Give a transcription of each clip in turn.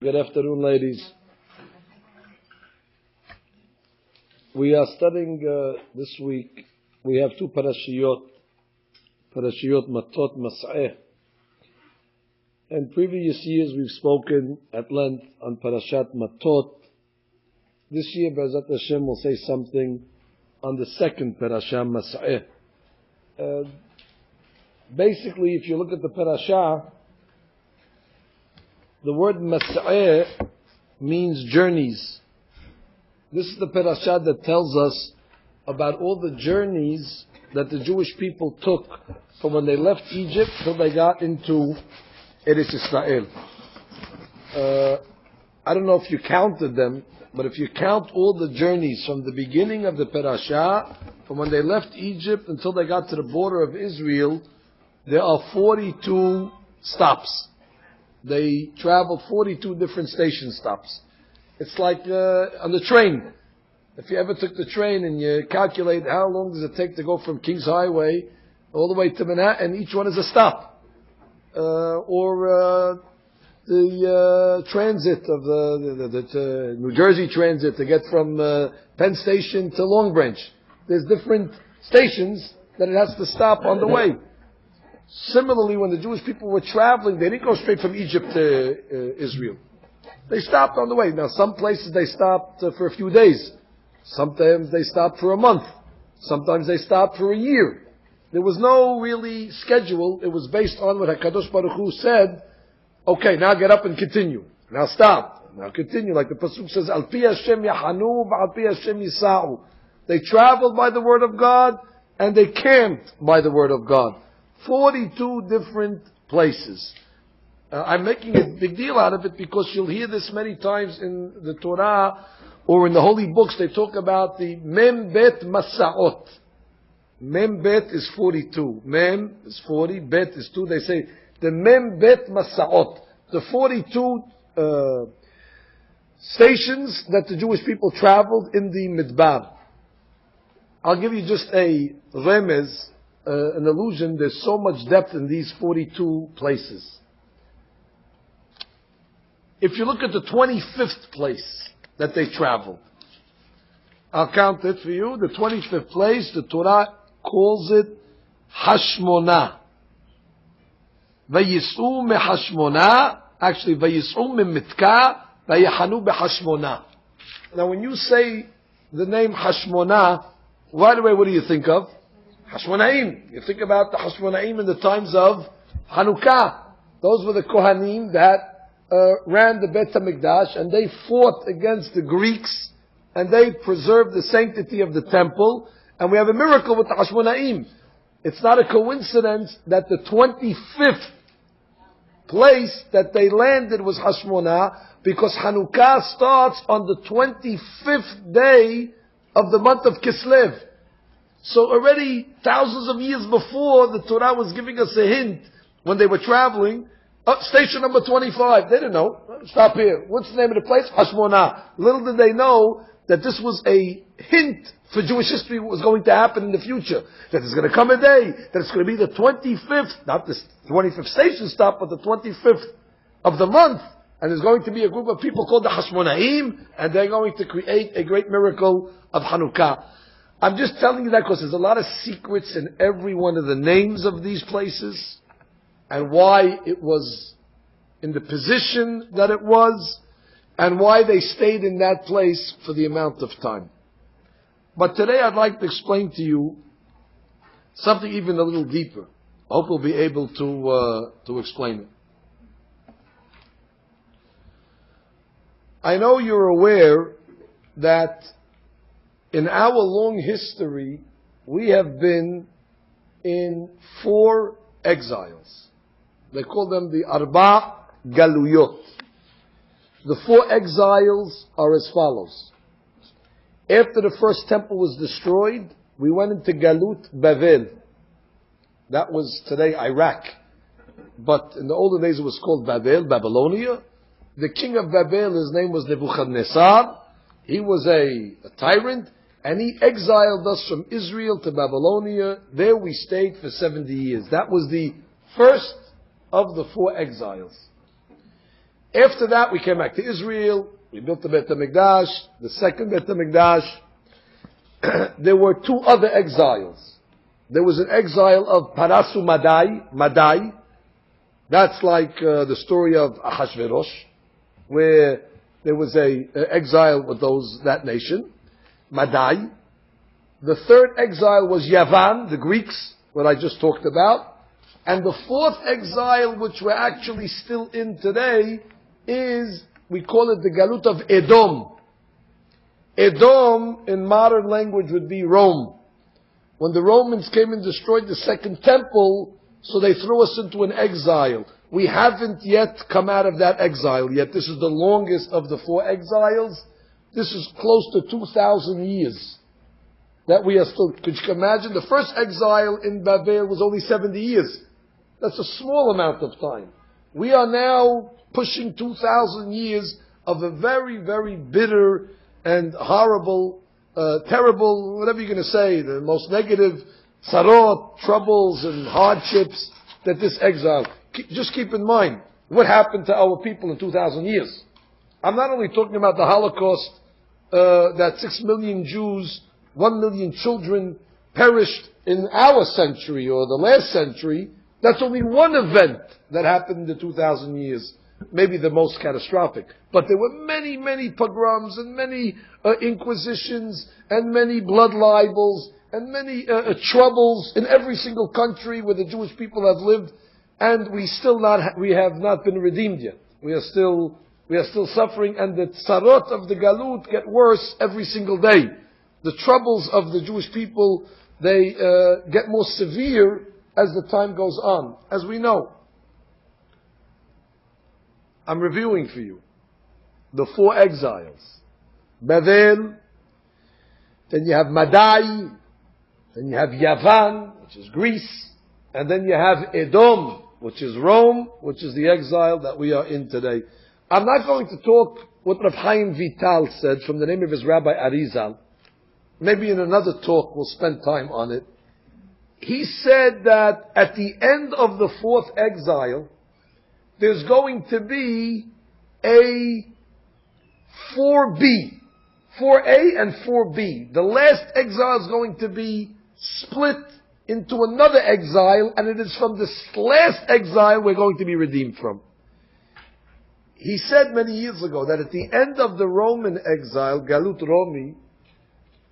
Good afternoon, ladies. We are studying this week. We have two Parashiyot Matot, Mas'eh. In previous years, we've spoken at length on Parashat Matot. This year, Be'ezat Hashem will say something on the second Parashat, Mas'eh. Basically, if you look at the Parashah, the word Mas'eh means journeys. This is the Parashat that tells us about all the journeys that the Jewish people took from when they left Egypt till they got into Eretz Israel. I don't know if you counted them, but if you count all the journeys from the beginning of the Parashah, from when they left Egypt until they got to the border of Israel, there are 42 stops. They traveled 42 different station stops. It's like on the train. If you ever took the train and you calculate how long does it take to go from King's Highway all the way to Manhattan, each one is a stop. Or the transit of the New Jersey Transit to get from Penn Station to Long Branch. There's different stations that it has to stop on the way. Similarly, when the Jewish people were traveling, they didn't go straight from Egypt to Israel. They stopped on the way. Now, some places they stopped for a few days. Sometimes they stopped for a month. Sometimes they stopped for a year. There was no really schedule. It was based on what HaKadosh Baruch Hu said. Okay, now get up and continue. Now stop. Now continue. Like the Pasuk says, Al pi Hashem yahanu, v'al pi Hashem yisa'u. They traveled by the word of God, and they camped by the word of God. 42 different places. I'm making a big deal out of it because you'll hear this many times in the Torah or in the holy books. They talk about the Mem Bet Masa'ot. Mem Bet is 42. Mem is 40. Bet is 2. They say the Mem Bet Masa'ot. The 42 stations that the Jewish people traveled in the Midbar. I'll give you just a remez, an allusion. There's so much depth in these 42 places. If you look at the 25th place that they traveled, I'll count it for you. The 25th place, the Torah calls it Hashmonah. Vayis'u me Hashmonah. Actually, Vayis'u me Mitka. Vayahanu be Hashmonah. Now, when you say the name Hashmonah, right away, what do you think of? Hashmonaim. You think about the Hashmonaim in the times of Hanukkah. Those were the Kohanim that ran the Beit HaMikdash, and they fought against the Greeks, and they preserved the sanctity of the temple, and we have a miracle with the Hashmonaim. It's not a coincidence that the 25th place that they landed was Hashmonah, because Hanukkah starts on the 25th day of the month of Kislev. So already thousands of years before, the Torah was giving us a hint when they were traveling. Station number 25. They didn't know. Stop here. What's the name of the place? Hashmonah. Little did they know that this was a hint for Jewish history what was going to happen in the future. That there's going to come a day that it's going to be the 25th, not the 25th station stop, but the 25th of the month. And there's going to be a group of people called the Hashmonaim, and they're going to create a great miracle of Hanukkah. I'm just telling you that because there's a lot of secrets in every one of the names of these places, and why it was in the position that it was, and why they stayed in that place for the amount of time. But today I'd like to explain to you something even a little deeper. I hope we'll be able to explain it. I know you're aware that in our long history, we have been in 4 exiles. They call them the Arba Galuyot. The 4 exiles are as follows. After the first temple was destroyed, we went into Galut Bavel. That was today Iraq. But in the olden days it was called Babel, Babylonia. The king of Babel, his name was Nebuchadnezzar. He was a tyrant, and he exiled us from Israel to Babylonia. There we stayed for 70 years. That was the first of the 4 exiles. After that, we came back to Israel. We built the Beit HaMikdash, the second Beit HaMikdash. There were two other exiles. There was an exile of Parasu Madai. That's like the story of Ahashverosh, where there was a exile with that nation, Madai. The third exile was Yavan, the Greeks, what I just talked about. And the fourth exile, which we're actually still in today, is, we call it the Galut of Edom. Edom, in modern language, would be Rome. When the Romans came and destroyed the second temple, so they threw us into an exile. We haven't yet come out of that exile yet. This is the longest of the four exiles. This is close to 2,000 years that we are still. Could you imagine? The first exile in Babel was only 70 years. That's a small amount of time. We are now pushing 2,000 years of a very, very bitter and horrible, terrible, whatever you're going to say, the most negative sarot, troubles and hardships that this exile. Just keep in mind what happened to our people in 2,000 years. I'm not only talking about the Holocaust, that 6 million Jews, 1 million children perished in our century or the last century. That's only one event that happened in the 2,000 years. Maybe the most catastrophic. But there were many, many pogroms and many inquisitions and many blood libels and many troubles in every single country where the Jewish people have lived, and we have not been redeemed yet. We are still suffering, and the tzarot of the galut get worse every single day. The troubles of the Jewish people, they get more severe as the time goes on, as we know. I'm reviewing for you the four exiles. Babel, then you have Madai, then you have Yavan, which is Greece, and then you have Edom, which is Rome, which is the exile that we are in today. I'm not going to talk what Rav Chaim Vital said from the name of his Rabbi Arizal. Maybe in another talk we'll spend time on it. He said that at the end of the fourth exile, there's going to be a 4B. 4A and 4B. The last exile is going to be split into another exile, and it is from this last exile we're going to be redeemed from. He said many years ago that at the end of the Roman exile, Galut Romi,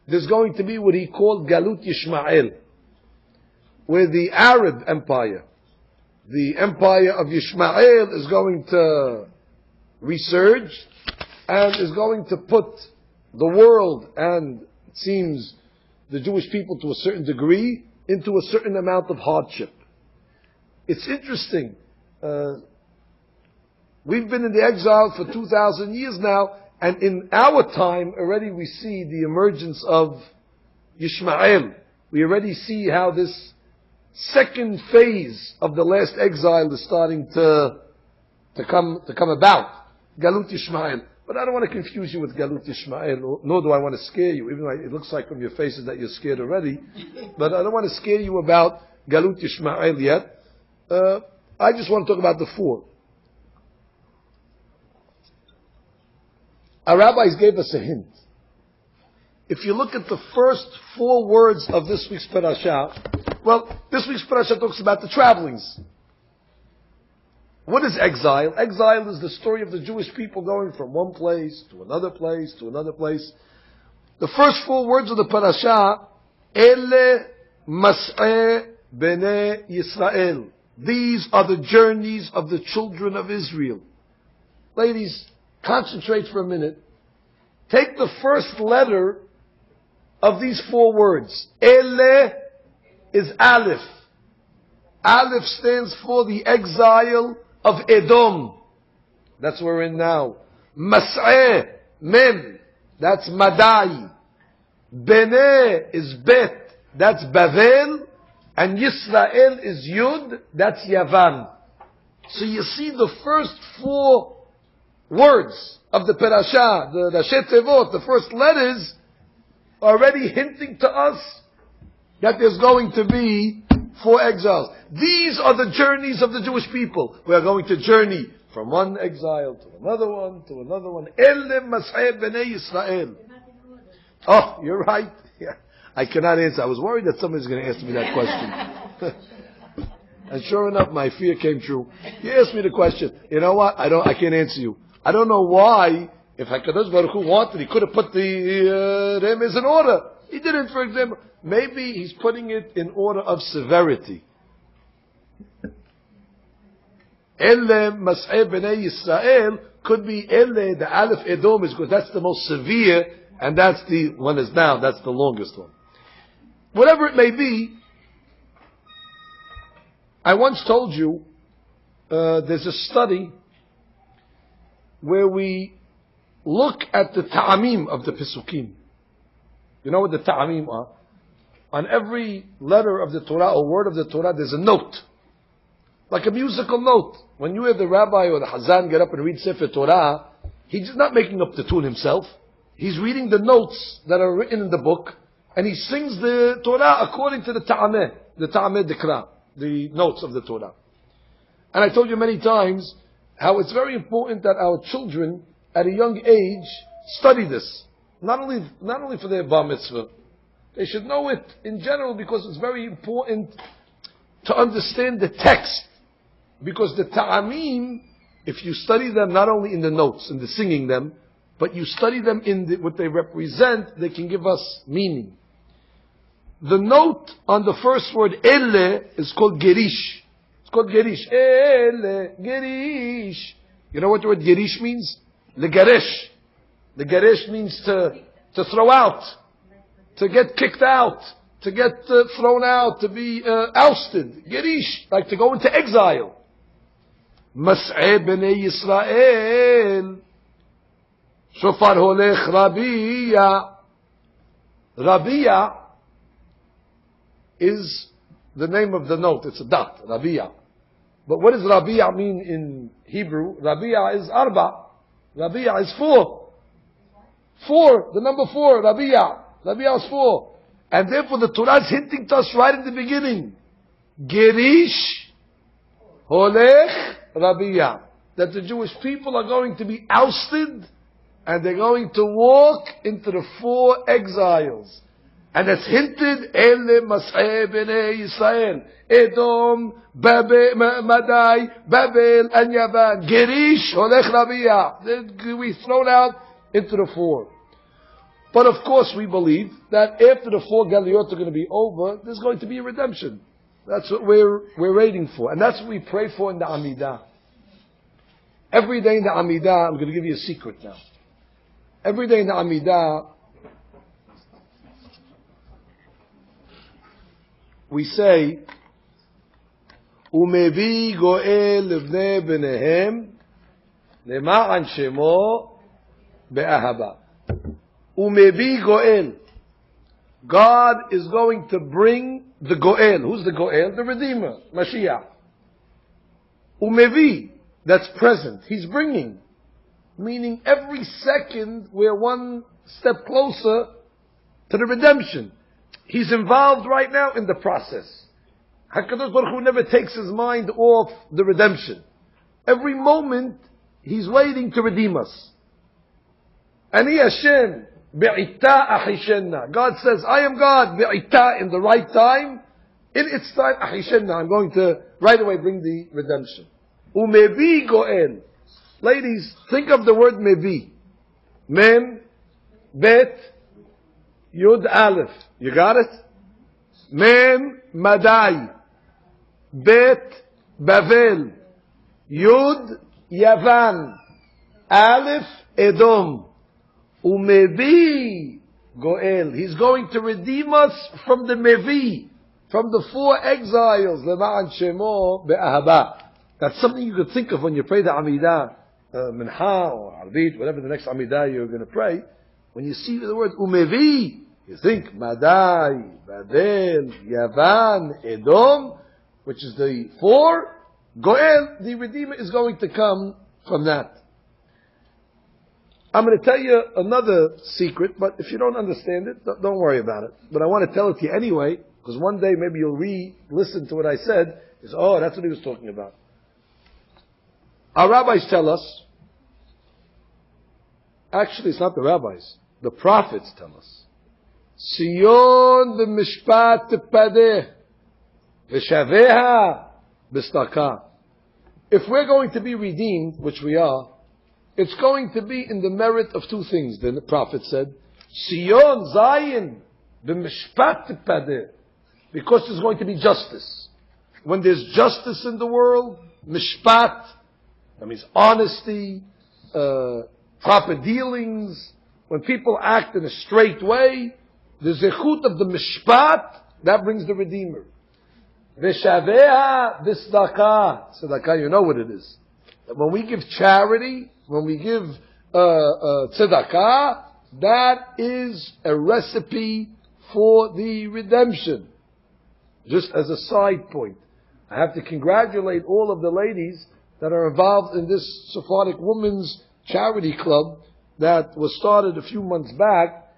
there's going to be what he called Galut Yishmael, where the Arab Empire, the empire of Yishmael, is going to resurge and is going to put the world and, it seems, the Jewish people to a certain degree into a certain amount of hardship. It's interesting. We've been in the exile for 2,000 years now, and in our time already we see the emergence of Yishmael. We already see how this second phase of the last exile is starting to come about. Galut Yishmael. But I don't want to confuse you with Galut Yishmael, nor do I want to scare you, even though it looks like from your faces that you're scared already. But I don't want to scare you about Galut Yishmael yet. I just want to talk about the four. Our rabbis gave us a hint. If you look at the first 4 words of this week's Parashat, well, this week's Parashat talks about the travelings. What is exile? Exile is the story of the Jewish people going from one place to another place to another place. The first 4 words of the Parashat, Ele Mas'eh Bnei Yisrael. These are the journeys of the children of Israel. Ladies, concentrate for a minute. Take the first letter of these 4 words. Ele is Aleph. Aleph stands for the exile of Edom. That's where we're in now. Mas'eh, Mem. That's Madai. Bene is Bet. That's Bavel. And Yisrael is Yud. That's Yavan. So you see the first 4 words of the Parashah, the Rashi Tevot, the first letters, are already hinting to us that there's going to be 4 exiles. These are the journeys of the Jewish people. We are going to journey From one exile to another one, to another one. Ele Mas'eh Bnei Yisrael. Oh, you're right. Yeah. I cannot answer. I was worried that somebody's going to ask me that question. And sure enough, my fear came true. He asked me the question. You know what? I can't answer you. I don't know why. If HaKadosh Baruch Hu wanted, he could have put the remes in order. He didn't, for example. Maybe he's putting it in order of severity. Ele Mas'eh B'nai Yisrael could be Ele, the Aleph Edom is because that's the most severe, and that's the one is down, that's the longest one. Whatever it may be, I once told you, there's a study where we look at the ta'amim of the Pesukim. You know what the ta'amim are? On every letter of the Torah or word of the Torah, there's a note. Like a musical note. When you hear the rabbi or the hazan get up and read Sefer Torah, he's not making up the tune himself. He's reading the notes that are written in the book, and he sings the Torah according to the ta'ameh dikra, the notes of the Torah. And I told you many times how it's very important that our children at a young age study this. Not only for their bar mitzvah. They should know it in general because it's very important to understand the text. Because the ta'amim, if you study them not only in the notes and the singing them, but you study them in what they represent, they can give us meaning. The note on the first word, ele, is called gerish. It's called gerish. Ele, gerish. You know what the word gerish means? Legaresh. Legaresh means to throw out, to get kicked out, to get thrown out, to be ousted. Gerish, like to go into exile. Mas'eh B'nei Yisrael. Shofar holech Rabbiya. Rabbiya is the name of the note. It's a dot, Rabbiya. But what does Rabbiya mean in Hebrew? Rabbiya is arba. Rabbiya is 4. 4, the number 4, Rabbiya. Rabbiya is 4. And therefore the Torah is hinting to us right in the beginning. Gerish holech Rabbiya. That the Jewish people are going to be ousted and they're going to walk into the 4 exiles. And it's hinted, Ele Mas'eh B'nei Yisrael, Edom, Madai, Babel, and Yavan. Gerish holech Rabbiya. They'll be thrown out into the 4. But of course we believe that after the 4 Galiot are going to be over, there's going to be a redemption. That's what we're waiting for. And that's what we pray for in the Amidah. Every day in the Amidah, I'm going to give you a secret now. Every day in the Amidah, we say, Umevi goel lebnei benehem lema'an shemo be'ahaba. Umevi goel. God is going to bring the goel. Who's the goel? The Redeemer, Mashiach. Umevi, that's present. He's bringing. Meaning every second we're one step closer to the redemption. He's involved right now in the process. HaKadosh Baruch Hu never takes his mind off the redemption. Every moment, he's waiting to redeem us. Ani Hashem, be'ita ahishenna. God says, I am God, be'ita, in the right time. In its time, ahishenna. I'm going to right away bring the redemption. Umevi goel. Ladies, think of the word mevi. Mem, bet, yud aleph. You got it? Mem, Madai. Bet, Bavel. Yud, Yavan. Aleph, Edom. Umevi, Goel. He's going to redeem us from the Mevi, from the 4 exiles. Lema'an Shemo be'ahaba. That's something you could think of when you pray the Amidah, Minha or Arbit, whatever the next Amidah you're going to pray. When you see the word Umevi, you think Madai, Babel, Yavan, Edom, which is the 4. Goel, the Redeemer, is going to come from that. I'm going to tell you another secret, but if you don't understand it, don't worry about it. But I want to tell it to you anyway, because one day maybe you'll re-listen to what I said. Oh, that's what he was talking about. Our rabbis tell us, actually it's not the rabbis, the prophets tell us, Sion b'mishpat tpadeh, v'shaveha b'staka. If we're going to be redeemed, which we are, it's going to be in the merit of two things. Then the prophet said, Sion Zion b'mishpat tpadeh, because there's going to be justice. When there's justice in the world, mishpat, that means honesty, proper dealings. When people act in a straight way, the zechut of the mishpat, that brings the Redeemer. V'shaveha b'tzedakah. Tzedakah, you know what it is. When we give charity, when we give tzedakah, that is a recipe for the redemption. Just as a side point, I have to congratulate all of the ladies that are involved in this Sephardic Women's Charity Club that was started a few months back.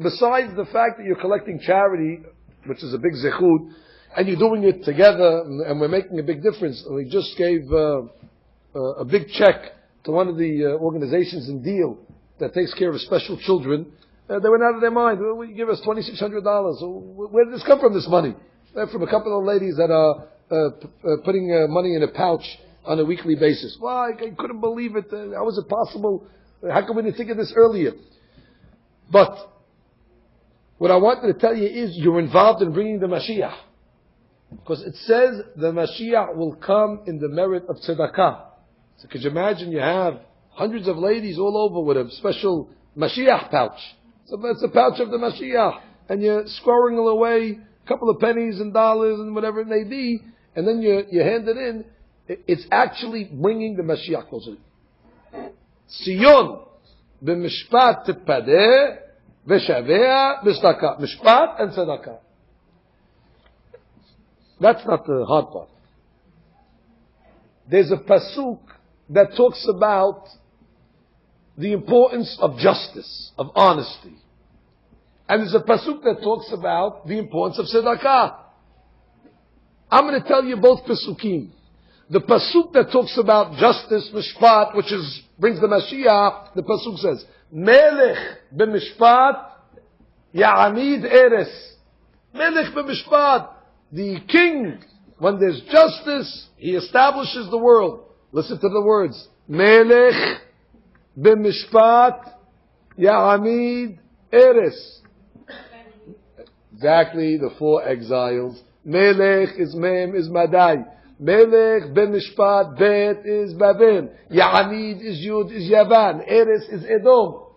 Besides the fact that you're collecting charity, which is a big zechut, and you're doing it together, and we're making a big difference. We just gave a big check to one of the organizations in Deal that takes care of special children. They went out of their mind. Well, you give us $2,600. Where did this come from, this money? From a couple of ladies that are putting money in a pouch on a weekly basis. Well, I couldn't believe it. How was it possible? How come we didn't think of this earlier? But what I wanted to tell you is you're involved in bringing the Mashiach. Because it says the Mashiach will come in the merit of tzedakah. So could you imagine you have hundreds of ladies all over with a special Mashiach pouch. So that's the pouch of the Mashiach. And you're squirreling away a couple of pennies and dollars and whatever it may be, and then you hand it in. It's actually bringing the Mashiach closer. Sion b'mishpat tpadeh v'shaveh b'tzedakah. Mishpat and tzedakah. That's not the hard part. There's a pasuk that talks about the importance of justice, of honesty. And there's a pasuk that talks about the importance of tzedakah. I'm going to tell you both pasukim. The pasuk that talks about justice, mishpat, which brings the Mashiach, the pasuk says, Melech b'mishpat ya'amid eres. Melech b'mishpat. The king, when there's justice, he establishes the world. Listen to the words. Melech b'mishpat ya'amid eres. Exactly the four exiles. Melech is Mem, is Madai. Melech b'mishpat, Bet is Babel. Ya'amid is Yud, is Yavan. Eres is Edom.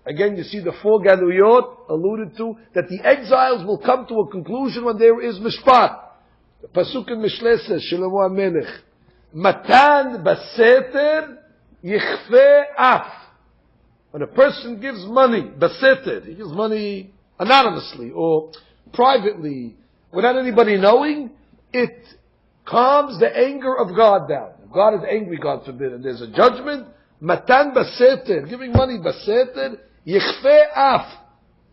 Again, you see the four galuyot alluded to, that the exiles will come to a conclusion when there is mishpat. The pasuk in Mishlei says, Shlomo HaMelech, Matan baseter yichfe af. When a person gives money, baseter, he gives money anonymously or privately, without anybody knowing, it calms the anger of God down. If God is angry, God forbid, and there's a judgment, Matan baseter, giving money baseter, yichfe af.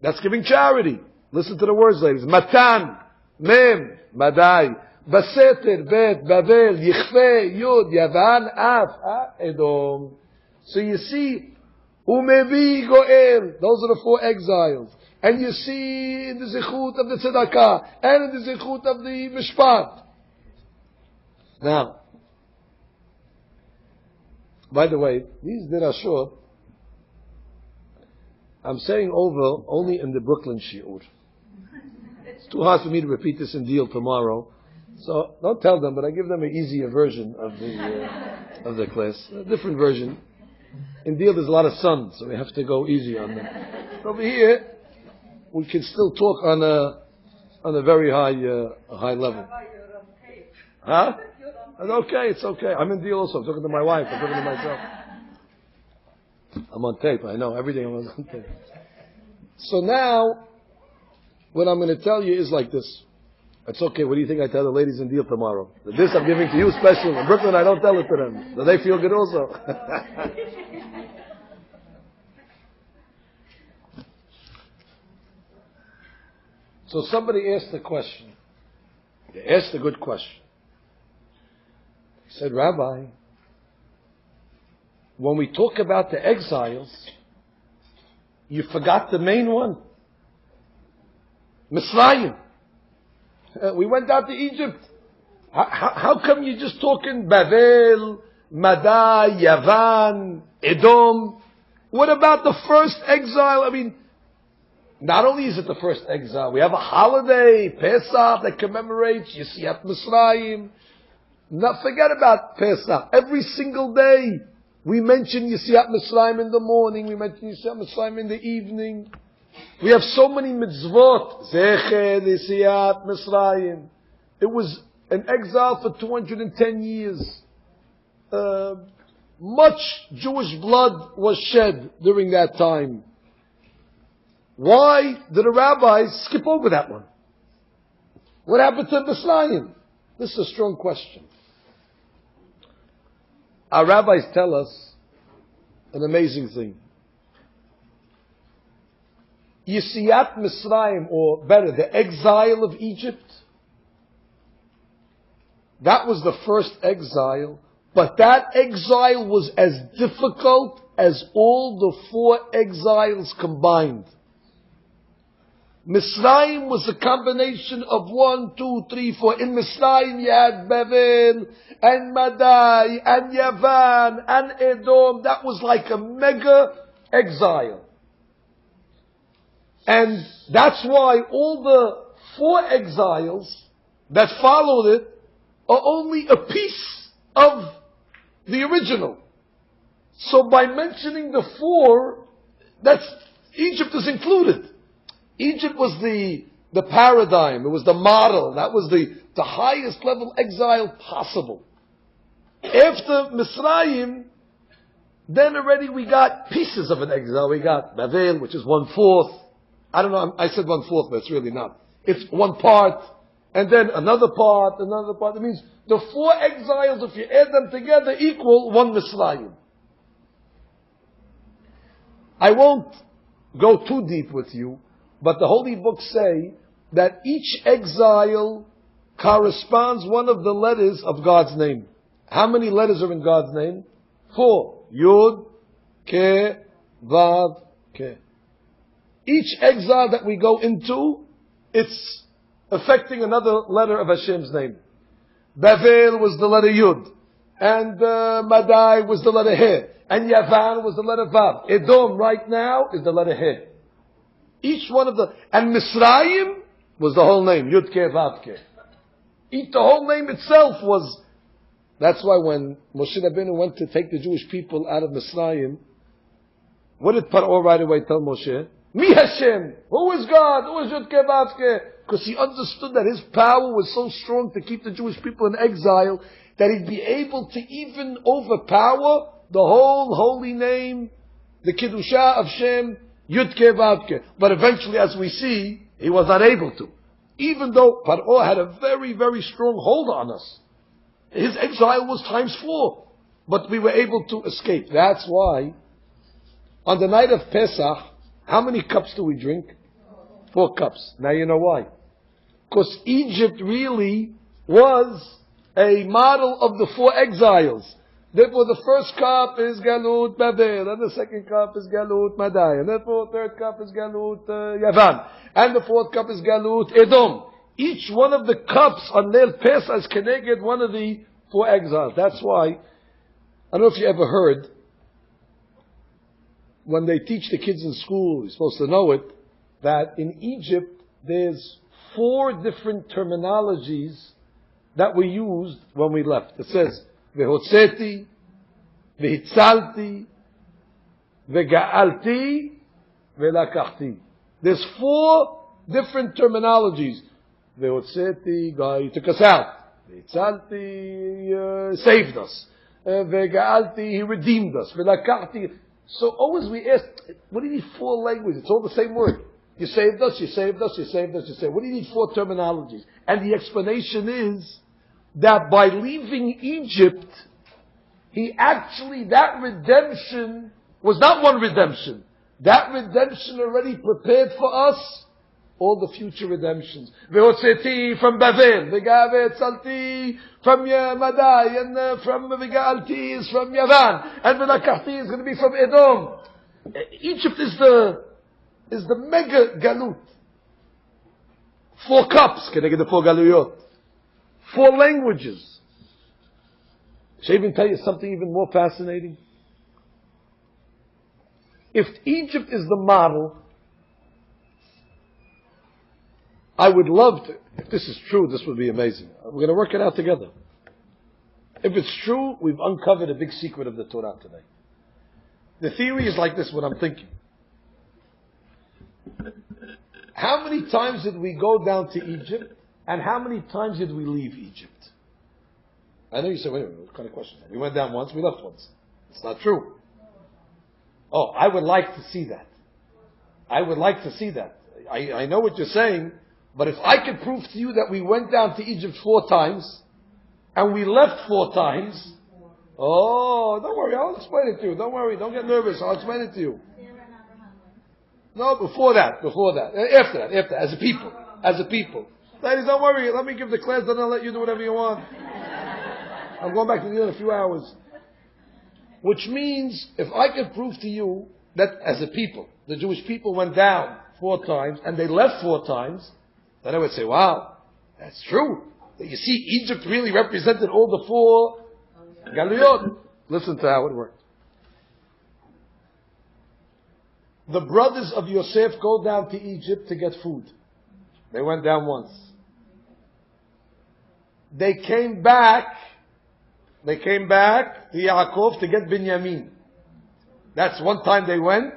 That's giving charity. Listen to the words, ladies. Matan, Mem, Madai, Baseter, Bet, Babel, Yichve, Yud, Yavan, Af, Edom. So you see, Umevi Goel, those are the four exiles. And you see in the Zechut of the Tzedakah, and in the Zechut of the Mishpat. Now, by the way, these dirashot, I'm saying over only in the Brooklyn Shi'ur. It's too hard for me to repeat this in Deal tomorrow. So don't tell them, but I give them an easier version of the class. A different version. In Deal there's a lot of sun, so we have to go easy on them. Over here, we can still talk on a very high level. Huh? It's okay. I'm in Deal also. I'm talking to my wife. I'm talking to myself. I'm on tape. I know. Everything I'm on tape. So now, what I'm going to tell you is like this. It's okay. What do you think I tell the ladies in Deal tomorrow? This I'm giving to you special. In Brooklyn, I don't tell it to them. Do they feel good also? So somebody asked a question. They asked a good question. He said, Rabbi, when we talk about the exiles, you forgot the main one. Mitzrayim. We went out to Egypt. How come you're just talking Bavel, Madai, Yavan, Edom? What about the first exile? I mean, not only is it the first exile, we have a holiday, Pesach, that commemorates Yetziat Mitzrayim. Not forget about Pesach. Every single day, we mention Yetziat Mitzrayim in the morning, we mention Yetziat Mitzrayim in the evening. We have so many mitzvot. Zecher Yetziat Mitzrayim. It was an exile for 210 years. Much Jewish blood was shed during that time. Why did the rabbis skip over that one? What happened to Mitzrayim? This is a strong question. Our rabbis tell us an amazing thing. Yetziat Mitzrayim, or better, the exile of Egypt, that was the first exile, but that exile was as difficult as all the 4 exiles combined. Mitzrayim was a combination of 1, 2, 3, 4. In Mitzrayim you had Bavel, and Madai, and Yavan, and Edom. That was like a mega exile. And that's why all the 4 exiles that followed it are only a piece of the original. So by mentioning the 4, Egypt is included. Egypt was the paradigm, it was the model, that was the highest level exile possible. After Mitzrayim, then already we got pieces of an exile. We got Bavel, which is 1/4. I don't know, I said 1/4, but it's really not. It's one part, and then another part. It means the 4 exiles, if you add them together, equal 1 Mitzrayim. I won't go too deep with you, but the holy books say that each exile corresponds one of the letters of God's name. How many letters are in God's name? 4. Yud, Ke, Vav, Ke. Each exile that we go into, it's affecting another letter of Hashem's name. Bavel was the letter Yud, and Madai was the letter He, and Yavan was the letter Vav. Edom right now is the letter He. Each one of and Mitzrayim was the whole name, Yud Ke Vav Ke. The whole name itself was. That's why when Moshe Rabbeinu went to take the Jewish people out of Mitzrayim, what did Paro right away tell Moshe? Mi Hashem, who is God? Who is Yud Ke Vav Ke? Because he understood that his power was so strong to keep the Jewish people in exile that he'd be able to even overpower the whole holy name, the Kiddusha of Shem, Yud Ke Vav Ke. But eventually, as we see, he was not able to. Even though Paro had a very, very strong hold on us. His exile was times 4. But we were able to escape. That's why, on the night of Pesach, how many cups do we drink? 4 cups. Now you know why. Because Egypt really was a model of the 4 exiles. Therefore, the first cup is Galut Bavel, and the second cup is Galut Madai, and therefore the third cup is Galut Yavan, and the 4th cup is Galut Edom. Each one of the cups on Leil Pesach is connected one of the 4 exiles. That's why, I don't know if you ever heard, when they teach the kids in school, you're supposed to know it, that in Egypt there's 4 different terminologies that we used when we left. It says, Vehotzeti, Vehitzalti, Vega'alti, Velakachti. There's 4 different terminologies. Vehotzeti, God, he took us out. Vehitzalti, saved us. Vega'alti, he redeemed us. Velakachti. So always we ask, what do you need 4 languages? It's all the same word. You saved us, you saved us, you saved us, you saved us. What do you need 4 terminologies? And the explanation is that by leaving Egypt, that redemption was not one redemption. That redemption already prepared for us all the future redemptions. Ve'otzeti from Bavel, ve'gavetzalti from Madai, and from ve'ga'alti is from Yavan, and ve'lakachti is going to be from Edom. Egypt is the mega galut. 4 cups, can I get the 4 galuyot? 4 languages. Shall I even tell you something even more fascinating? If Egypt is the model, I would love to, if this is true, this would be amazing. We're going to work it out together. If it's true, we've uncovered a big secret of the Torah today. The theory is like this, what I'm thinking. How many times did we go down to Egypt, and how many times did we leave Egypt? I know you say, wait a minute, what kind of question? We went down once, we left once. It's not true. Oh, I would like to see that. I would like to see that. I know what you're saying, but if I could prove to you that we went down to Egypt 4 times, and we left 4 times, oh, don't worry, I'll explain it to you. Don't worry, don't get nervous, I'll explain it to you. No, before that. After that, as a people. Ladies, don't worry, let me give the class, then I'll let you do whatever you want. I'm going back to the in a few hours. Which means, if I could prove to you that as a people, the Jewish people went down 4 times, and they left 4 times, then I would say, wow, that's true. You see, Egypt really represented all the 4 galuyot. Listen to how it worked. The brothers of Yosef go down to Egypt to get food. They went down once. They came back to Yaakov to get Binyamin. That's one time they went.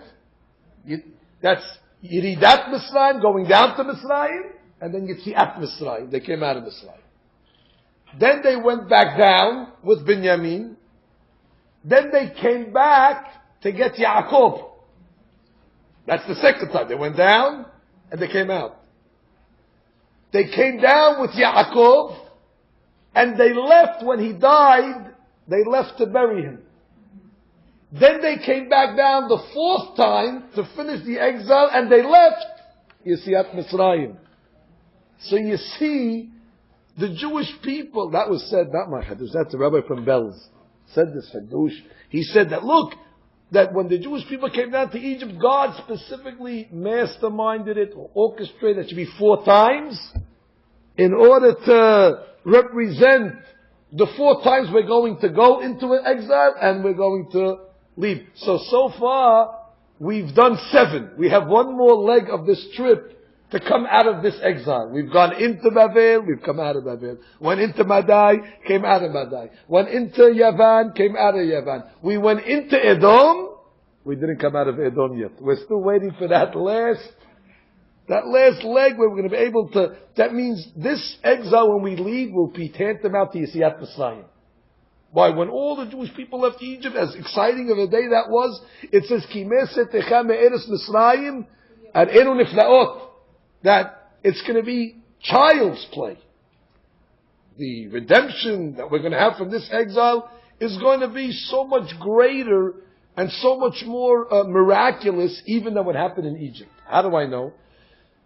That's Yiridat Mitzrayim, going down to Mitzrayim, and then Yitziat Mitzrayim. They came out of Mitzrayim. Then they went back down with Binyamin. Then they came back to get Yaakov. That's the second time. They went down and they came out. They came down with Yaakov and they left when he died. They left to bury him. Then they came back down the 4th time to finish the exile and they left Yitziat Mitzrayim. So you see, the Jewish people, that was said, not my Hadush, that's the Rabbi from Belz, said this Hadush. He said that, look, that when the Jewish people came down to Egypt, God specifically masterminded it or orchestrated it to be 4 times in order to represent the 4 times we're going to go into an exile and we're going to leave. So far, we've done 7. We have one more leg of this trip to come out of this exile. We've gone into Bavel, we've come out of Bavel. Went into Madai, came out of Madai. Went into Yavan, came out of Yavan. We went into Edom, we didn't come out of Edom yet. We're still waiting for that last leg where we're going to be able to, that means this exile when we leave will be tantamount to Yitziat Mitzrayim. Why? When all the Jewish people left Egypt, as exciting of a day that was, it says, Ki meset techa me'eres Mitzrayim ad enu niflaot. That it's going to be child's play. The redemption that we're going to have from this exile is going to be so much greater and so much more miraculous even than what happened in Egypt. How do I know?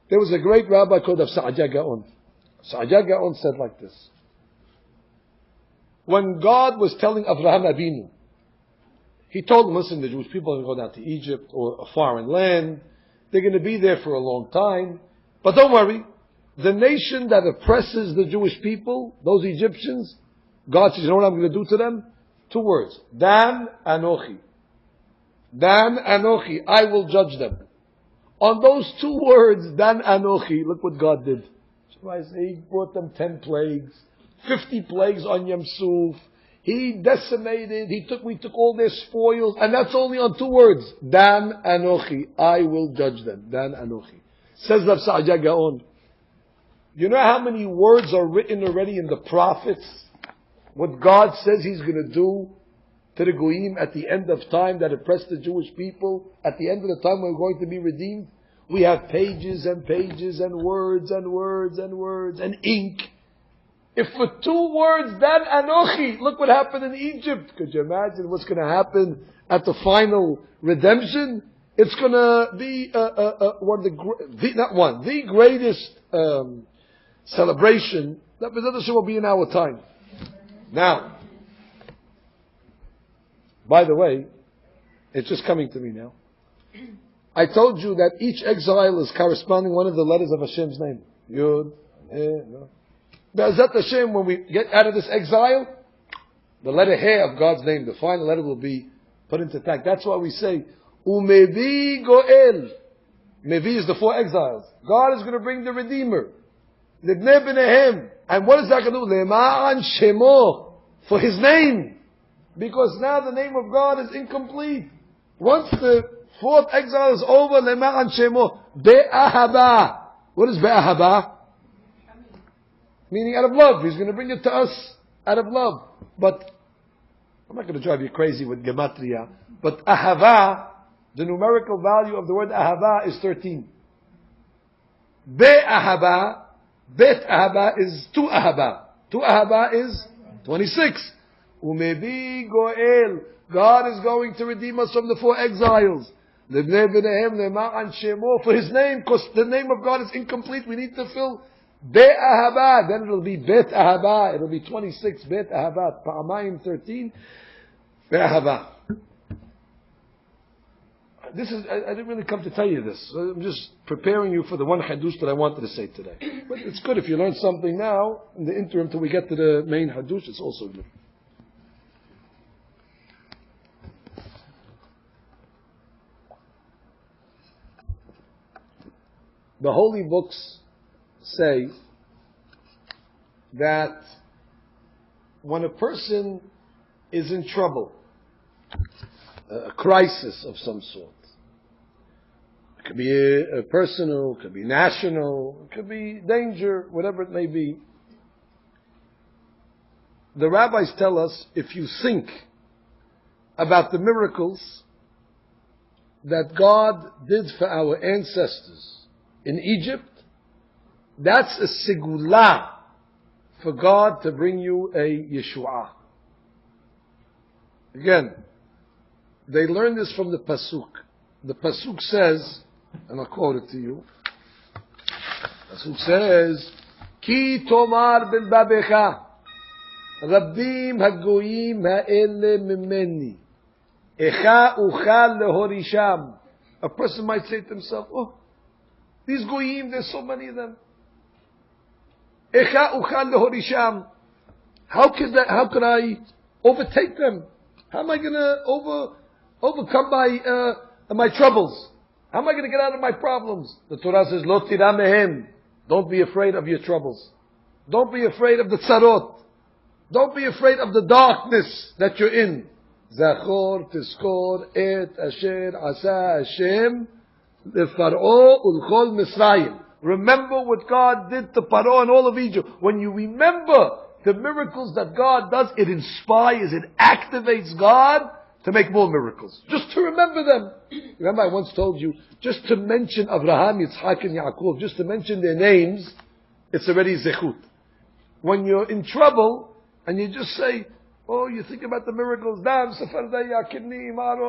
There was a great rabbi called Sa'adya Gaon. Sa'adya Gaon said like this. When God was telling Avraham Avinu, He told him, listen, the Jewish people are going to go down to Egypt or a foreign land. They're going to be there for a long time. But don't worry, the nation that oppresses the Jewish people, those Egyptians, God says, you know what I'm going to do to them? 2 words. Dan Anochi. Dan Anochi. I will judge them. On those 2 words, Dan Anochi, look what God did. He brought them 10 plagues, 50 plagues on Yam Suf. He decimated, we took all their spoils, and that's only on 2 words. Dan Anochi. I will judge them. Dan Anochi. Says Rav Sa'adya Gaon, you know how many words are written already in the prophets? What God says He's going to do to the Goyim at the end of time that oppress the Jewish people, at the end of the time when we're going to be redeemed? We have pages and pages and words and words and words and ink. If for 2 words, Dan Anochi, look what happened in Egypt. Could you imagine what's going to happen at the final redemption? It's going to be the greatest celebration that B'ezrat Hashem will be in our time. Now, by the way, it's just coming to me now. I told you that each exile is corresponding one of the letters of Hashem's name. Yud, no. B'ezrat Hashem, when we get out of this exile, the letter He of God's name, the final letter, will be put into effect. That's why we say, Umevi Goel. Mevi is the 4 exiles. God is going to bring the Redeemer. Libnei B'nehem. And what is that going to do? Lema'an Shemo. For His name. Because now the name of God is incomplete. Once the 4th exile is over, Lema'an Shemo. Be'ahaba. What is Be'ahaba? Meaning out of love. He's going to bring it to us out of love. But I'm not going to drive you crazy with gematria. But Ahava, the numerical value of the word Ahava is 13. Be'ahaba, Bet Ahaba is 2 Ahaba. 2 Ahaba is 26. Umebi Goel. God is going to redeem us from the 4 exiles. Libnei B'nehem Lema'an Shemo. For His name, because the name of God is incomplete. We need to fill Be'ahaba. Then it'll be Bet Ahaba. It'll be 26. Bet Ahaba. Pa'amayim 13. Be'ahaba. This is, I didn't really come to tell you this. So I'm just preparing you for the one hadush that I wanted to say today. But it's good if you learn something now, in the interim till we get to the main hadush, it's also good. The holy books say that when a person is in trouble, a crisis of some sort, it could be a personal, it could be national, it could be danger, whatever it may be. The rabbis tell us, if you think about the miracles that God did for our ancestors in Egypt, that's a sigula for God to bring you a Yeshua. Again, they learn this from the Pasuk. The Pasuk says, and I'll quote it to you. Pasuk says, Ki tomar ben babecha, Rabbim hagoyim ha'ele mimeni, Echa uchal lehorisham. A person might say to himself, oh, these goyim, there's so many of them. Echa uchal lehorisham. How could I overtake them? How am I going to overcome my troubles? How am I going to get out of my problems? The Torah says, Lo tira mehem. Don't be afraid of your troubles. Don't be afraid of the tzarot. Don't be afraid of the darkness that you're in. Zachor tizkor et asher asa Hashem leFaro ulchol Misrayim. Remember what God did to Paro and all of Egypt. When you remember the miracles that God does, it inspires, it activates God to make more miracles. Just to remember them. Remember, I once told you, just to mention Abraham, Yitzhak, and Yaakov, just to mention their names, it's already zechut. When you're in trouble, and you just say, oh, you think about the miracles,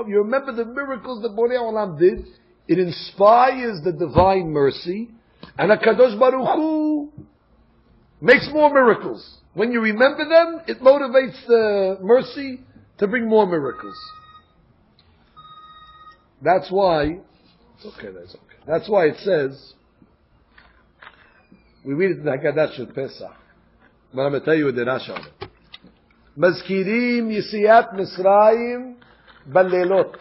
you remember the miracles that Borei Olam did, it inspires the divine mercy, and HaKadosh Baruch Hu makes more miracles. When you remember them, it motivates the mercy to bring more miracles. That's why, that's why it says, we read it in the Haggadah Shel Pesach, but I'm going to tell you what the Rashi on it. Mazkirim Yisiyat Misraim Balelot.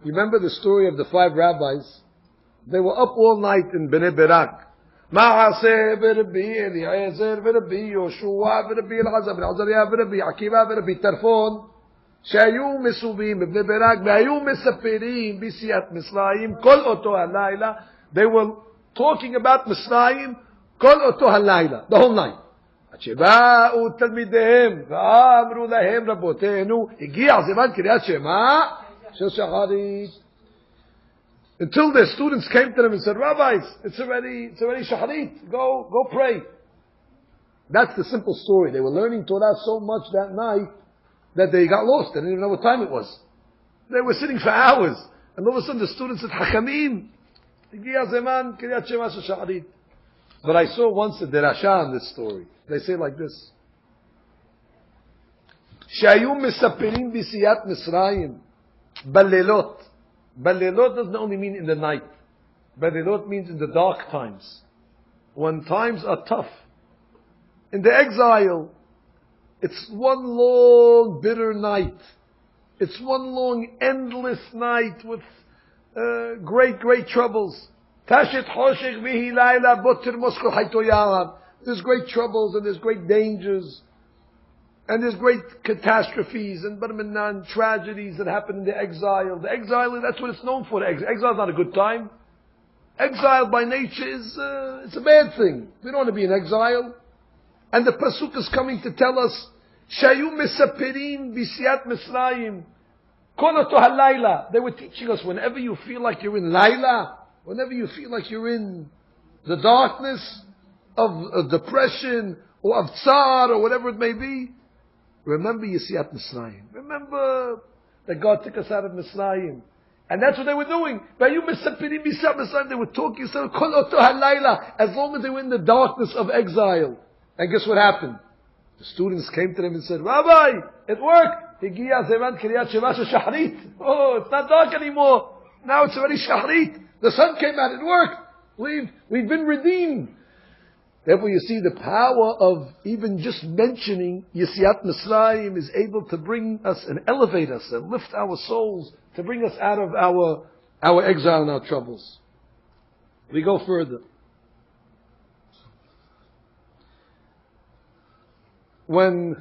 You remember the story of the 5 rabbis? They were up all night in Bnei Berak. Ma'aseh v'Rabbi Eliezer v'Rabbi Yoshua v'Rabbi Elazar v'Azariah v'Rabbi Akiva v'Rabbi Tarfon שהיו מסובים בבני ברק והיו מספרים ביציאת מצרים כל אותו הלילה. They were talking about Misraim כל אותו הלילה, the whole night. עד שבאו תלמידיהם ואמרו להם רבותינו, הגיע זמן קריאת שמע של שחרית. Until their students came to them and said, rabbis, it's already shacharit, go pray. That's the simple story. They were learning Torah so much that night that they got lost. They didn't even know what time it was. They were sitting for hours. And all of a sudden the students said, Hachamim, but I saw once a derasha on this story. They say like this. שהיו מספרים ביציאת מצרים בלילות. בלילות doesn't only mean in the night. בלילות means in the dark times. When times are tough. In the exile, it's one long bitter night. It's one long endless night with great troubles. There's great troubles and there's great dangers. And there's great catastrophes and tragedies that happen in the exile. The exile, that's what it's known for. Exile is not a good time. Exile by nature is it's a bad thing. We don't want to be in exile. And the pasuk is coming to tell us, Shayu mesapirin b'siyat Misrayim. Kol oto halayla. They were teaching us, whenever you feel like you're in Layla, whenever you feel like you're in the darkness of depression or of tsar or whatever it may be, remember Yisiyat Misrayim. Remember that God took us out of Misrayim. And that's what they were doing. They were talking, as long as they were in the darkness of exile. And guess what happened? The students came to them and said, Rabbi, it worked. Oh, it's not dark anymore. Now it's already shahrit. The sun came out, it worked. We've been redeemed. Therefore you see the power of even just mentioning Yisiyat Misrayim is able to bring us and elevate us and lift our souls, to bring us out of our exile and our troubles. We go further. When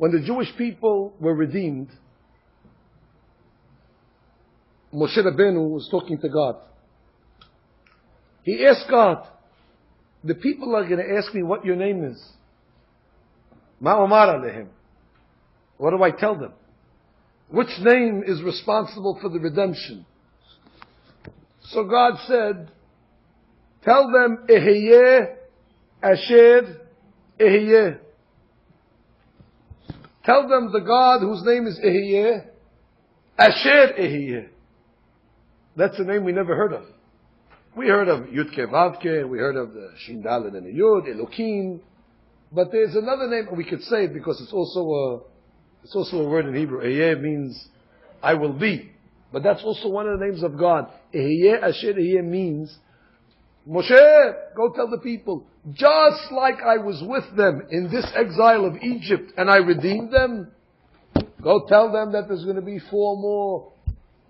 the Jewish people were redeemed, Moshe Rabbeinu was talking to God. He asked God, the people are going to ask me what your name is. Ma omar alehim. What do I tell them? Which name is responsible for the redemption? So God said, tell them, Ehiyeh Asher Ehiyeh. Tell them the God whose name is Ehiyeh, Asher Ehiyeh. That's a name we never heard of. We heard of Yudke Vavke, we heard of the Shin Dalet and the Yud, Elokim, but there's another name, and we could say it because it's also a word in Hebrew. Ehiyeh means I will be, but that's also one of the names of God. Ehiyeh Asher Ehiyeh means, Moshe, go tell the people, just like I was with them in this exile of Egypt and I redeemed them, go tell them that there's going to be 4 more.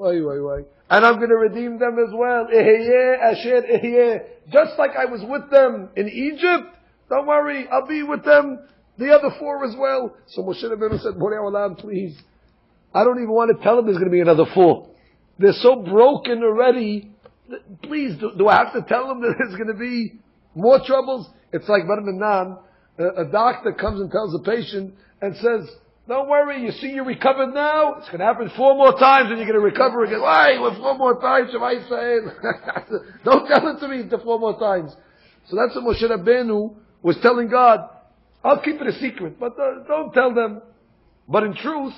And I'm going to redeem them as well. Ehiyeh Asher Ehiyeh. Just like I was with them in Egypt, don't worry, I'll be with them, the other 4 as well. So Moshe Rabbeinu said, Borei Olam, please, I don't even want to tell them there's going to be another 4. They're so broken already. Please, do I have to tell them that there's going to be more troubles? It's like Barminan, a doctor comes and tells a patient and says, don't worry, you see you recovered now? It's going to happen 4 more times and you're going to recover again. Why? With 4 more times, Shemai say? Don't tell it to me the 4 more times. So that's what Moshe Rabbeinu was telling God. I'll keep it a secret, but don't tell them. But in truth,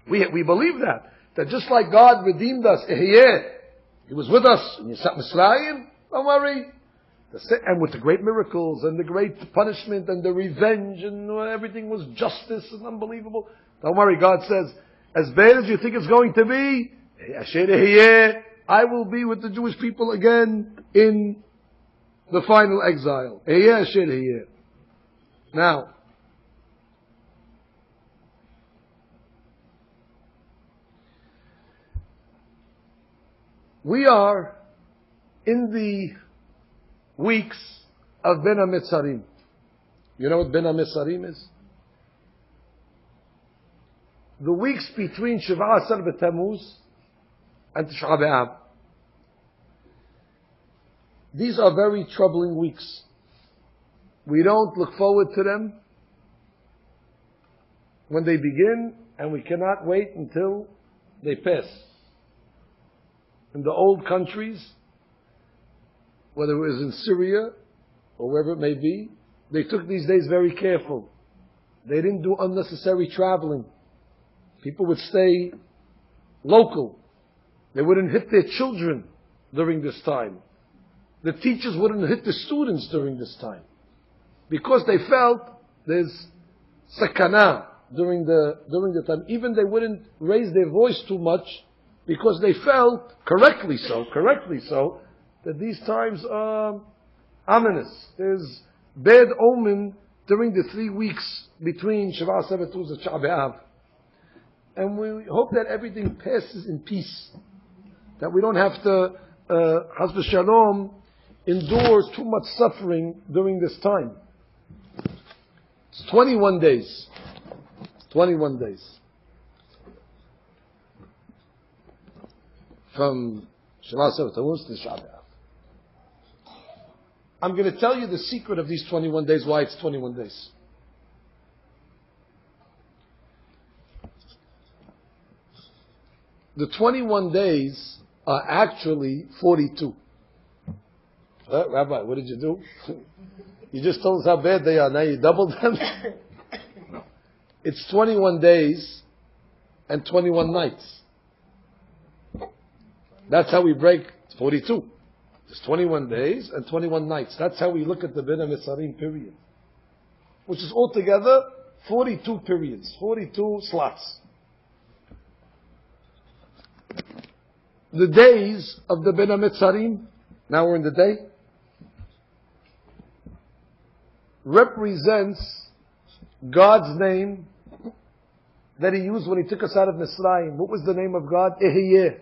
we believe that just like God redeemed us, Ehiyeh, He was with us in Yisat Misrayim, don't worry. And with the great miracles and the great punishment and the revenge and everything was justice and unbelievable. Don't worry, God says, as bad as you think it's going to be, I will be with the Jewish people again in the final exile. Now, we are in the weeks of Ben HaMetzarim. You know what Ben HaMetzarim is? The weeks between Shiva Asar B'Tammuz and Tisha B'Av. These are very troubling weeks. We don't look forward to them when they begin, and we cannot wait until they pass. In the old countries, whether it was in Syria or wherever it may be, they took these days very careful. They didn't do unnecessary traveling. People would stay local. They wouldn't hit their children during this time. The teachers wouldn't hit the students during this time. Because they felt there's sakana during the time. Even they wouldn't raise their voice too much because they felt, correctly so, that these times are ominous. There's bad omen during the 3 weeks between Shavah Sabatuz and Sha'ab Av. And we hope that everything passes in peace. That we don't have to, Chas v'Shalom, endure too much suffering during this time. It's 21 days. 21 days. From Shavah Sabatuz to Sha'ab Av. I'm going to tell you the secret of these 21 days, why it's 21 days. The 21 days are actually 42. Rabbi, what did you do? You just told us how bad they are. Now you doubled them? No. It's 21 days and 21 nights. That's how we break 42. It's 21 days and 21 nights. That's how we look at the Ben HaMetzarim period. Which is altogether 42 periods, 42 slots. The days of the Ben HaMetzarim, now we're in the day, represents God's name that He used when He took us out of Mitzrayim. What was the name of God? Ehyeh.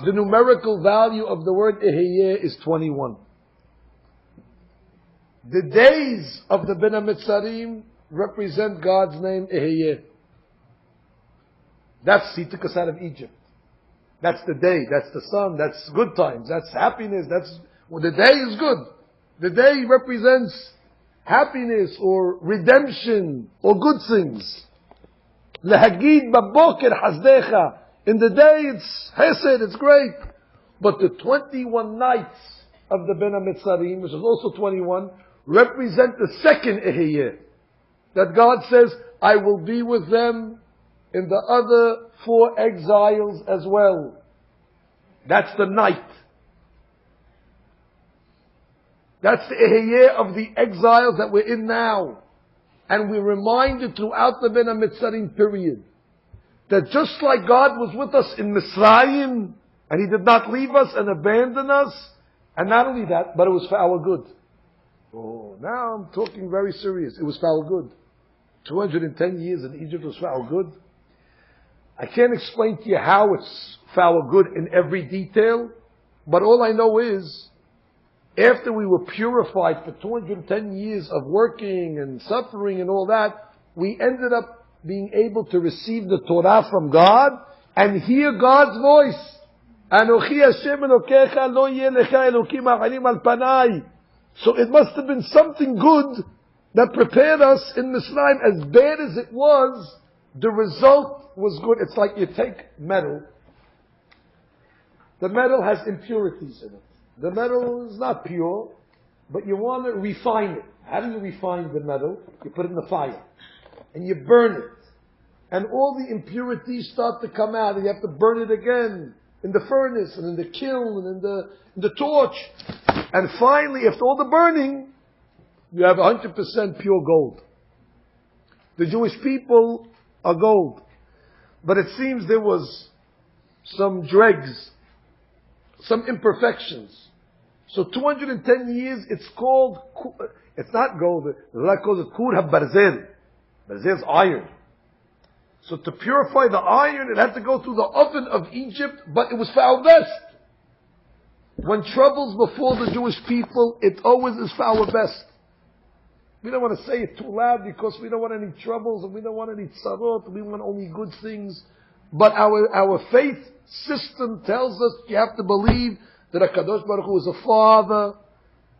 The numerical value of the word Ehyeh is 21. The days of the Ben HaMetzarim represent God's name Ehyeh. That's, He took us out of Egypt. That's the day, that's the sun, that's good times, that's happiness, the day is good. The day represents happiness or redemption or good things. Lahagid baboker hasdecha. In the day it's hesed, it's great. But the 21 nights of the Ben HaMetzarim, which is also 21, represent the second Ehyeh. That God says, I will be with them in the other 4 exiles as well. That's the night. That's the Ehyeh of the exiles that we're in now. And we're reminded throughout the Ben HaMetzarim period that just like God was with us in Mitzrayim, and He did not leave us and abandon us, and not only that, but it was for our good. Oh, now I'm talking very serious. It was for our good. 210 years in Egypt was for our good. I can't explain to you how it's for our good in every detail, but all I know is, after we were purified for 210 years of working and suffering and all that, we ended up being able to receive the Torah from God and hear God's voice. Anochi Hashem Elokecha lo yeh lecha Elokim acharim al panai. So it must have been something good that prepared us in Mitzrayim. As bad as it was, the result was good. It's like you take metal. The metal has impurities in it. The metal is not pure, but you want to refine it. How do you refine the metal? You put it in the fire. And you burn it. And all the impurities start to come out, and you have to burn it again in the furnace, and in the kiln, and in the torch. And finally, after all the burning, you have 100% pure gold. The Jewish people are gold. But it seems there was some dregs, some imperfections. So 210 years, it's not gold, the calls it kur ha-barzel. Barzel is iron. So to purify the iron, it had to go through the oven of Egypt, but it was for our best. When troubles befall the Jewish people, it always is for our best. We don't want to say it too loud because we don't want any troubles and we don't want any tzarot, we want only good things. But our faith system tells us you have to believe that HaKadosh Baruch Hu is a father,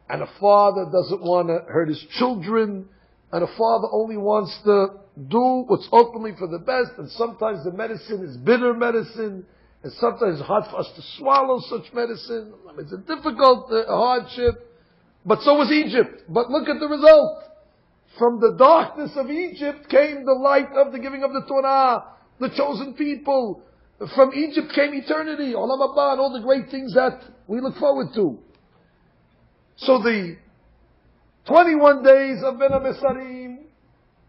and a father doesn't want to hurt his children, and a father only wants to do what's ultimately for the best, and sometimes the medicine is bitter medicine, and sometimes it's hard for us to swallow such medicine. It's a difficult hardship, but so was Egypt. But look at the result. from the darkness of Egypt came the light of the giving of the Torah, the chosen people. From Egypt came eternity, Olam Haba, and all the great things that we look forward to. So the 21 days of Ben HaMesarim,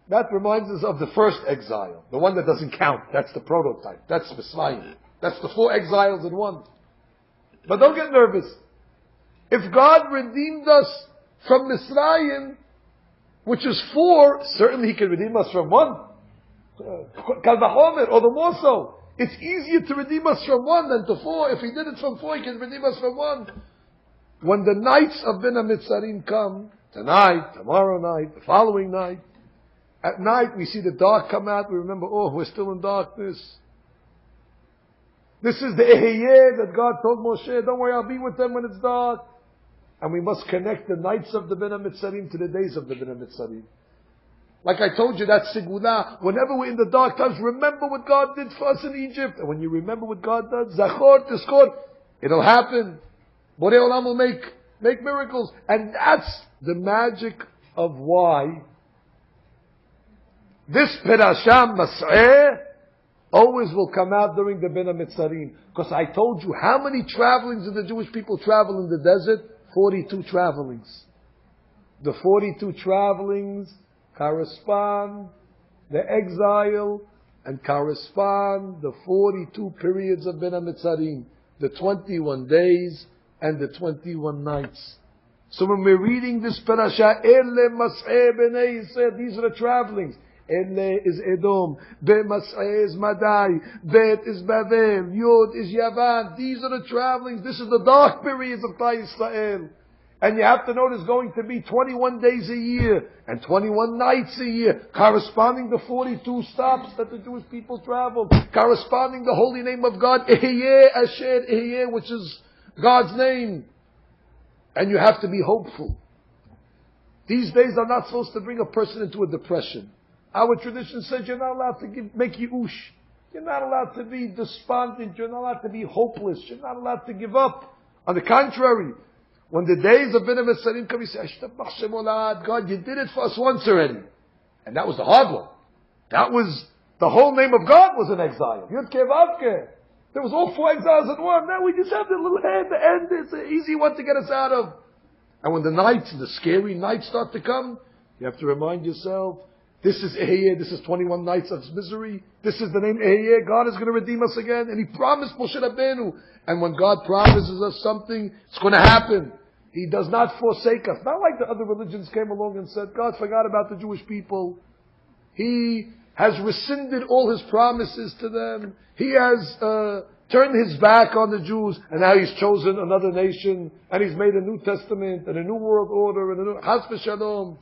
that reminds us of the first exile, the one that doesn't count. That's the prototype. That's Mitzrayim. That's the 4 exiles in one. But don't get nervous. If God redeemed us from Mitzrayim, which is 4, certainly He can redeem us from 1. Kal v'chomer, or the more so. It's easier to redeem us from 1 than to 4. If He did it from 4, He can redeem us from 1. When the nights of Ben HaMetzarim come, tonight, tomorrow night, the following night, at night we see the dark come out, we remember, oh, we're still in darkness. This is the Eheyeh that God told Moshe, don't worry, I'll be with them when it's dark. And we must connect the nights of the Ben HaMetzarim to the days of the Ben HaMetzarim. Like I told you, that's Sigula. Whenever we're in the dark times, remember what God did for us in Egypt. And when you remember what God does, Zachor, Tizkor, it'll happen. Borei Olam will make miracles. And that's the magic of why this Parashat Mas'eh always will come out during the Ben HaMetzarim. Because I told you, how many travelings did the Jewish people travel in the desert? 42 travelings. The 42 travelings correspond the exile and correspond the 42 periods of Ben HaMetzarim, the 21 days and the 21 nights. So when we're reading this parasha, Ele Mas'eh B'nei Yisrael, these are the travelings. Ele is Edom, Be Mas'eh is Madai, Bet is Bavel, Yod is Yavan. These are the travelings. This is the dark periods of Klal Yisrael. And you have to know there's going to be 21 days a year and 21 nights a year, corresponding to 42 stops that the Jewish people traveled, corresponding the holy name of God, Eheyeh Asher Eheyeh, which is God's name. And you have to be hopeful. These days are not supposed to bring a person into a depression. Our tradition says you're not allowed to make yi'ush. You're not allowed to be despondent. You're not allowed to be hopeless. You're not allowed to give up. On the contrary, when the days of Ben HaMetzarim come, you say, God, you did it for us once already. And that was the hard one. That was, the whole name of God was an exile. Yud Kei Vav Kei. There was all 4 exiles in one. Now we just have the little head, the end. It's an easy one to get us out of. And when the nights, the scary nights start to come, you have to remind yourself, this is Eheyeh, this is 21 nights of misery. This is the name Eheyeh. God is going to redeem us again. And He promised Moshe Rabbeinu. And when God promises us something, it's going to happen. He does not forsake us. Not like the other religions came along and said, God forgot about the Jewish people. He has rescinded all His promises to them. He has turned His back on the Jews. And now He's chosen another nation. And He's made a new testament and a new world order and a new Chas v'Shalom.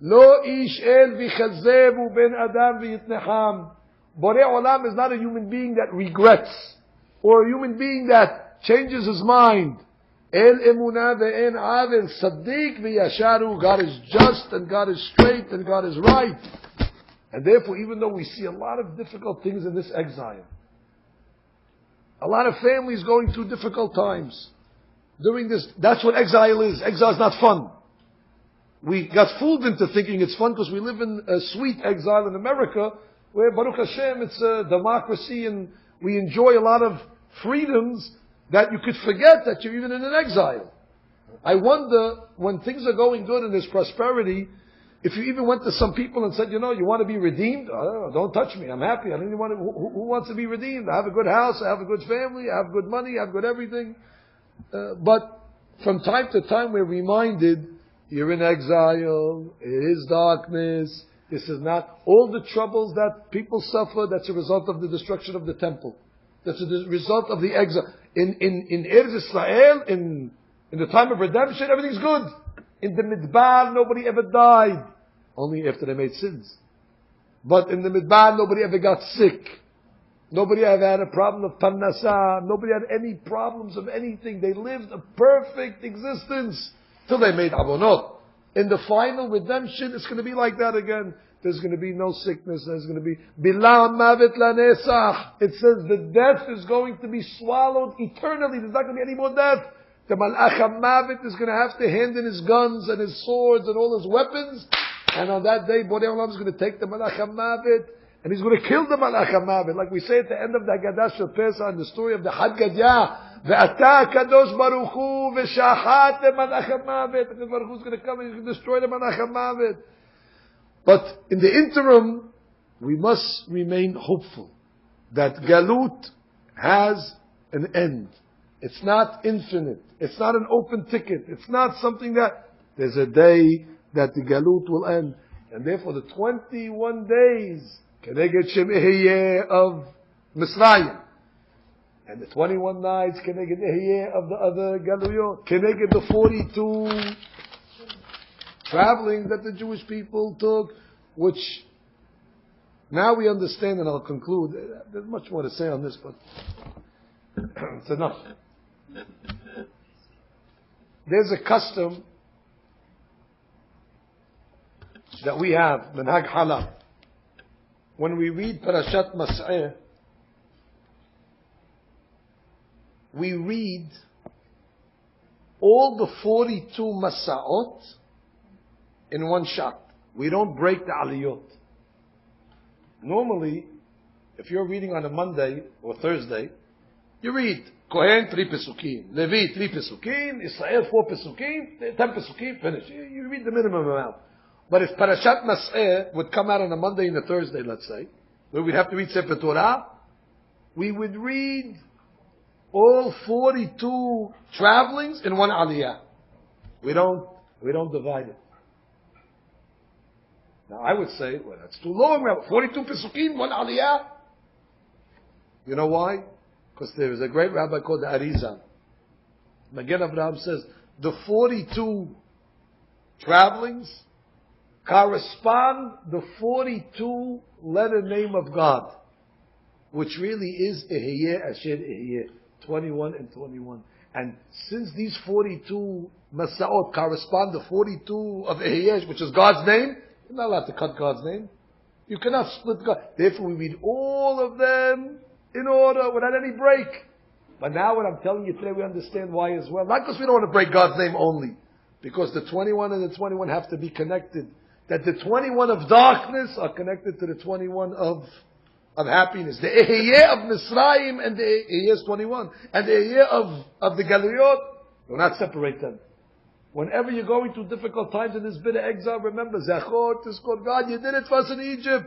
Lo ish el v'chazev ben adam v'yitnecham. Borei Olam is not a human being that regrets, or a human being that changes his mind. El emunah ve'en avel, tzaddik v'yasharu. God is just, and God is straight, and God is right. And therefore, even though we see a lot of difficult things in this exile, a lot of families going through difficult times during this, that's what exile is. Exile is not fun. We got fooled into thinking it's fun because we live in a sweet exile in America, where Baruch Hashem, it's a democracy and we enjoy a lot of freedoms that you could forget that you're even in an exile. I wonder, when things are going good and there's prosperity, if you even went to some people and said, you want to be redeemed? Oh, don't touch me, I'm happy. I don't even want to, who wants to be redeemed? I have a good house, I have a good family, I have good money, I have good everything. But from time to time we're reminded, you're in exile, it is darkness, this is not, all the troubles that people suffer, that's a result of the destruction of the temple. That's a result of the exile. In Eretz Israel, in the time of redemption, everything's good. In the Midbar, nobody ever died. Only after they made sins. But in the Midbar, nobody ever got sick. Nobody ever had a problem of parnasah. Nobody had any problems of anything. They lived a perfect existence till they made abonot. In the final redemption, it's going to be like that again. There's going to be no sickness. There's going to be bila mavet lanesach. It says the death is going to be swallowed eternally. There's not going to be any more death. The malach mavet is going to have to hand in his guns and his swords and all his weapons, And on that day, Borei Olam is going to take the Malach HaMavet, and he's going to kill the Malach HaMavet. Like we say at the end of the Haggadah Shel Pesach, in the story of the Had Gadya, Ve'ata Kadosh Baruch Hu Ve'shachat Malach HaMavet. The Baruch Hu is going to come and he's going to destroy the Malach HaMavet. But in the interim, we must remain hopeful that Galut has an end. It's not infinite. It's not an open ticket. It's not something that there's a day that the Galut will end. And therefore the 21 days Keneged Shem Ehyeh of Mitzrayim, and the 21 nights Keneged Ehyeh of the other Galuyot, Keneged the 42 traveling that the Jewish people took, which now we understand, and I'll conclude. There's much more to say on this, but it's enough. There's a custom that we have, Minhag Hala. When we read Parashat Mas'eh, we read all the 42 Masa'ot in one shot. We don't break the Aliyot. Normally, if you're reading on a Monday or Thursday, you read Kohen 3 Pesukim, Levi 3 Pesukim, Israel 4 Pesukim, 10 Pesukim, finish. You read the minimum amount. But if Parashat Mas'eh would come out on a Monday and a Thursday, let's say, where we'd have to read Sefer Torah, we would read all 42 travelings in one Aliyah. We don't divide it. Now I would say, well, that's too long. We have 42 Pesukim, one Aliyah. You know why? Because there is a great rabbi called the Arizal. Magen Avraham says, the 42 travelings correspond the 42 letter name of God, which really is Ehyeh Asher Ehyeh, 21 and 21. And since these 42 Masa'ot correspond to 42 of Ehyeh, which is God's name, you're not allowed to cut God's name. You cannot split God. Therefore we read all of them in order, without any break. But now what I'm telling you today, we understand why as well. Not because we don't want to break God's name only. Because the 21 and the 21 have to be connected. That the 21 of darkness are connected to the 21 of happiness. The Ehyeh of Mitzrayim and the Ehyeh is 21. And the Ehyeh of the Galuyot, do not separate them. Whenever you're going through difficult times in this bit of exile, remember, Zachor, Tizkor, God, you did it for us in Egypt.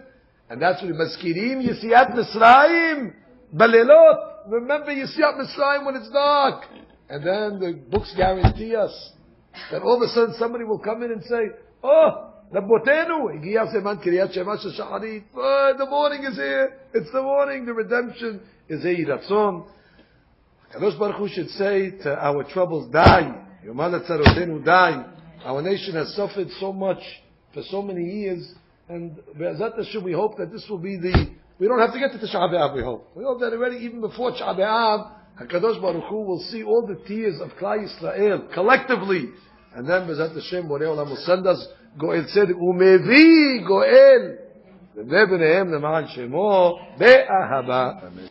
And that's what Maskirim, Yisiyat Mitzrayim, Balelot. Remember Yisiyat Mitzrayim when it's dark. And then the books guarantee us that all of a sudden somebody will come in and say, oh, Rabbotenu, the morning is here. It's the morning. The redemption is here. Ratzon. Kadosh Baruch Hu should say to our troubles, die. Yomana tzarotenu, die. Our nation has suffered so much for so many years, and Be'ezat Hashem, we hope that this will be we don't have to get to Tisha B'Av, we hope. We hope that already, even before Tisha B'Av, HaKadosh Baruch Hu will see all the tears of Klal Yisrael collectively. And then Be'ezat Hashem, Borei Olam will send us Goel Tzedek, Umevi Goel, B'nei B'neihem L'ma'an Shemo, Be'ahava. Amen.